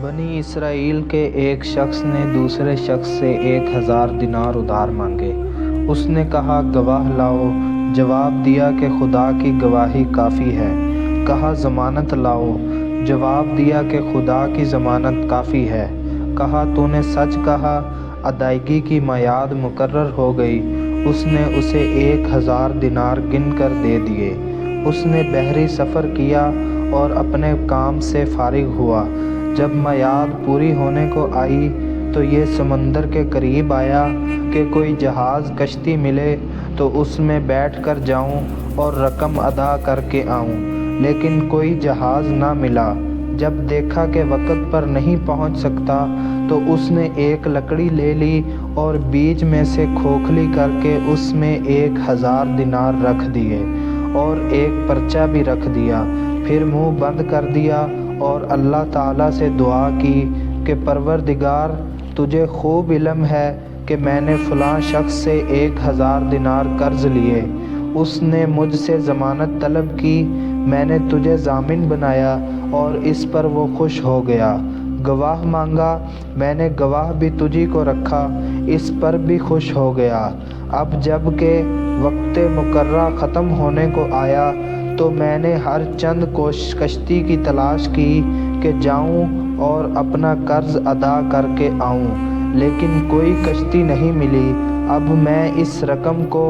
بنی اسرائیل کے ایک شخص نے دوسرے شخص سے 1000 دینار ادھار مانگے۔ اس نے کہا گواہ لاؤ۔ جواب دیا کہ خدا کی گواہی کافی ہے۔ کہا ضمانت لاؤ۔ جواب دیا کہ خدا کی ضمانت کافی ہے۔ کہا تو نے سچ کہا۔ ادائیگی کی میعاد مقرر ہو گئی۔ اس نے اسے 1000 دینار گن کر دے دیے۔ اس نے بحری سفر کیا اور اپنے کام سے فارغ ہوا۔ جب میعاد پوری ہونے کو آئی تو یہ سمندر کے قریب آیا کہ کوئی جہاز کشتی ملے تو اس میں بیٹھ کر جاؤں اور رقم ادا کر کے آؤں، لیکن کوئی جہاز نہ ملا۔ جب دیکھا کہ وقت پر نہیں پہنچ سکتا تو اس نے ایک لکڑی لے لی اور بیچ میں سے کھوکھلی کر کے اس میں 1000 دینار رکھ دیے اور ایک پرچہ بھی رکھ دیا۔ پھر منہ بند کر دیا اور اللہ تعالیٰ سے دعا کی کہ پروردگار، تجھے خوب علم ہے کہ میں نے فلاں شخص سے 1000 دینار قرض لیے۔ اس نے مجھ سے ضمانت طلب کی، میں نے تجھے ضامن بنایا اور اس پر وہ خوش ہو گیا۔ گواہ مانگا، میں نے گواہ بھی تجھی کو رکھا، اس پر بھی خوش ہو گیا۔ اب جب کہ وقت مقررہ ختم ہونے کو آیا تو میں نے ہر چند کشتی کی تلاش کی کہ جاؤں اور اپنا قرض ادا کر کے آؤں، لیکن کوئی کشتی نہیں ملی۔ اب میں اس رقم کو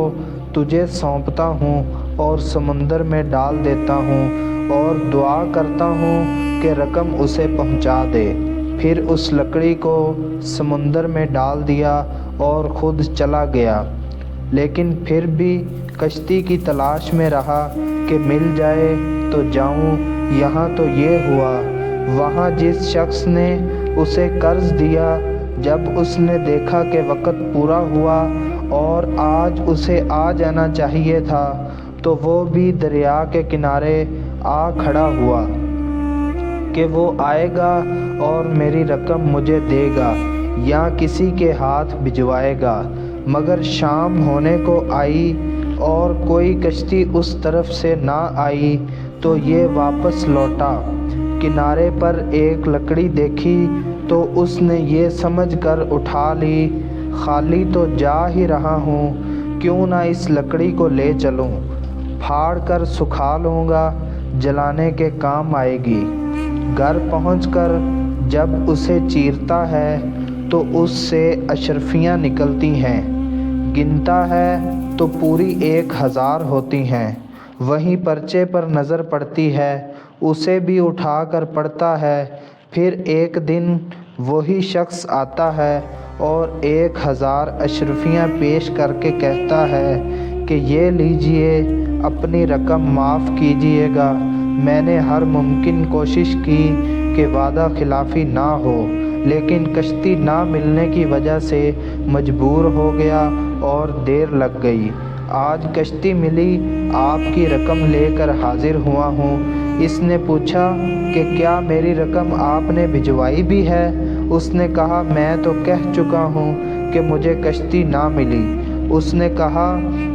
تجھے سونپتا ہوں اور سمندر میں ڈال دیتا ہوں اور دعا کرتا ہوں کہ رقم اسے پہنچا دے۔ پھر اس لکڑی کو سمندر میں ڈال دیا اور خود چلا گیا، لیکن پھر بھی کشتی کی تلاش میں رہا کہ مل جائے تو جاؤں۔ یہاں تو یہ ہوا، وہاں جس شخص نے اسے قرض دیا، جب اس نے دیکھا کہ وقت پورا ہوا اور آج اسے آ جانا چاہیے تھا تو وہ بھی دریا کے کنارے آ کھڑا ہوا کہ وہ آئے گا اور میری رقم مجھے دے گا یا کسی کے ہاتھ بھجوائے گا، مگر شام ہونے کو آئی اور کوئی کشتی اس طرف سے نہ آئی تو یہ واپس لوٹا۔ کنارے پر ایک لکڑی دیکھی تو اس نے یہ سمجھ کر اٹھا لی، خالی تو جا ہی رہا ہوں، کیوں نہ اس لکڑی کو لے چلوں، پھاڑ کر سکھا لوں گا، جلانے کے کام آئے گی۔ گھر پہنچ کر جب اسے چیرتا ہے تو اس سے اشرفیاں نکلتی ہیں، گنتا ہے تو پوری 1000 ہوتی ہیں۔ وہیں پرچے پر نظر پڑتی ہے، اسے بھی اٹھا کر پڑھتا ہے۔ پھر ایک دن وہی شخص آتا ہے اور 1000 اشرفیاں پیش کر کے کہتا ہے کہ یہ لیجئے، اپنی رقم معاف کیجئے گا۔ میں نے ہر ممکن کوشش کی کہ وعدہ خلافی نہ ہو، لیکن کشتی نہ ملنے کی وجہ سے مجبور ہو گیا اور دیر لگ گئی۔ آج کشتی ملی، آپ کی رقم لے کر حاضر ہوا ہوں۔ اس نے پوچھا کہ کیا میری رقم آپ نے بھجوائی بھی ہے؟ اس نے کہا میں تو کہہ چکا ہوں کہ مجھے کشتی نہ ملی۔ اس نے کہا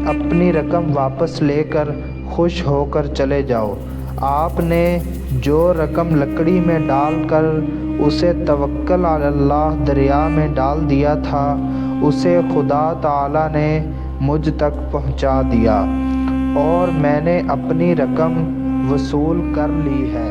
اپنی رقم واپس لے کر خوش ہو کر چلے جاؤ۔ آپ نے جو رقم لکڑی میں ڈال کر اسے توکل علی اللہ دریا میں ڈال دیا تھا، اسے خدا تعالیٰ نے مجھ تک پہنچا دیا اور میں نے اپنی رقم وصول کر لی ہے۔